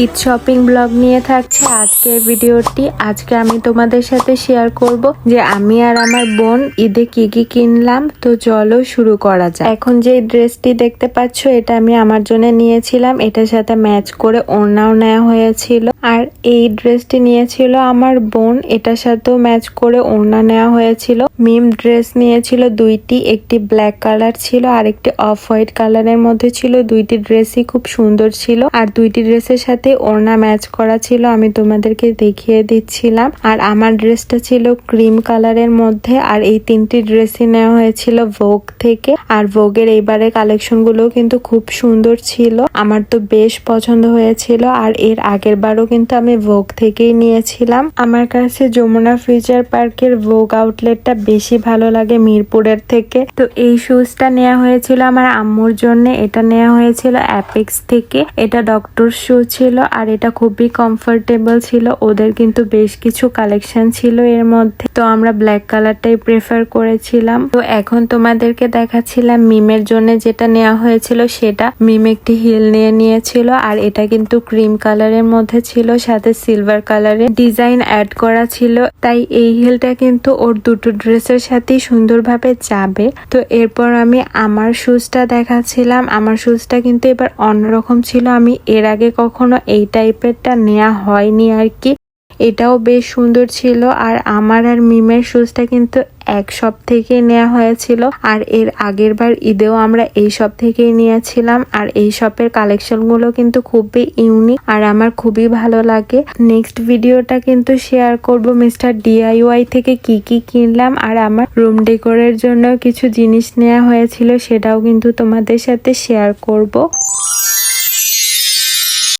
Eid shopping blog নিয়ে থাকছে আজকের ভিডিওটি। আজকে আমি তোমাদের সাথে শেয়ার করব যে আমি আর আমার বোন ঈদে কি কি কিনলাম। তো চলো শুরু করা যাক। এখন যে ড্রেসটি দেখতে পাচ্ছ এটা আমি আমার জন্য নিয়েছিলাম, এটার সাথে ম্যাচ করে ওড়নাও নেওয়া হয়েছিল। আর এই ড্রেসটি নিয়েছিল আমার বোন, এটার সাথেও ম্যাচ করে ওড়না নেওয়া হয়েছিল। মিম ড্রেস নিয়েছিল দুইটি, একটি ব্ল্যাক কালার ছিল আর একটি অফ হোয়াইট কালারের মধ্যে ছিল। দুইটি ড্রেসই খুব সুন্দর ছিল আর দুইটি ড্রেসের সাথে ওড়না ম্যাচ করা ছিল, আমি তোমাদেরকে দেখিয়ে দিচ্ছিলাম। আর আমার ড্রেসটা ছিল ক্রিম কালারের মধ্যে। আর এই তিনটি ড্রেসই নেওয়া হয়েছিল ভোগ থেকে। আর ভোগের এইবারে কালেকশন গুলো কিন্তু খুব সুন্দর ছিল, আমার তো বেশ পছন্দ হয়েছিল। আর এর আগের বারও কিন্তু আমি ভোগ থেকেই নিয়েছিলাম। আমার কাছে যমুনা ফিউচার পার্কের ভোগ আউটলেটটা বেশি ভালো লাগে মিরপুরের থেকে। তো এই শুজটা নেওয়া হয়েছিল আমার আম্মুর জন্য, এটা নেওয়া হয়েছিল অ্যাপেক্স থেকে। এটা ডক্টর শু ছিল আর এটা খুবই কমফোর্টেবল ছিল। ওদের কিন্তু বেশ কিছু কালেকশন ছিল এর মধ্যে, তো আমরা ব্ল্যাক কালারটাই প্রেফার করেছিলাম। তো এখন তোমাদেরকে দেখাচ্ছিলাম মিমের জন্য যেটা নেওয়া হয়েছিল সেটা। মিম একটি হিল নিয়ে নিয়েছিল আর এটা কিন্তু ক্রিম কালারের মধ্যে ছিল, সাথে সিলভার কালারের ডিজাইন অ্যাড করা ছিল। তাই এই হিলটা কিন্তু ওর দুটো ড্রেসের সাথেই সুন্দরভাবে যাবে। তো এরপর আমি আমার শুজটা দেখাচ্ছিলাম। আমার শুজটা কিন্তু এবার অন্যরকম ছিল, আমি এর আগে কখনো এই টাইপেরটা নেওয়া হয়নি আর কি। এটাও বেশ সুন্দর ছিল। আর আমার আর মিমের শুজটা কিন্তু এক শপ থেকেই নেওয়া হয়েছিল। আর এর আগের বার ঈদেও আমরা এই শপ থেকেই নিয়েছিলাম। আর এই শপের কালেকশন গুলো কিন্তু খুবই ইউনিক আর আমার খুবই ভালো লাগে। নেক্সট ভিডিওটা কিন্তু শেয়ার করব মিস্টার DIY থেকে কি কি কিনলাম। আর আমার রুম ডেকোরের জন্য কিছু জিনিস নেওয়া হয়েছিল, সেটাও কিন্তু তোমাদের সাথে শেয়ার করব।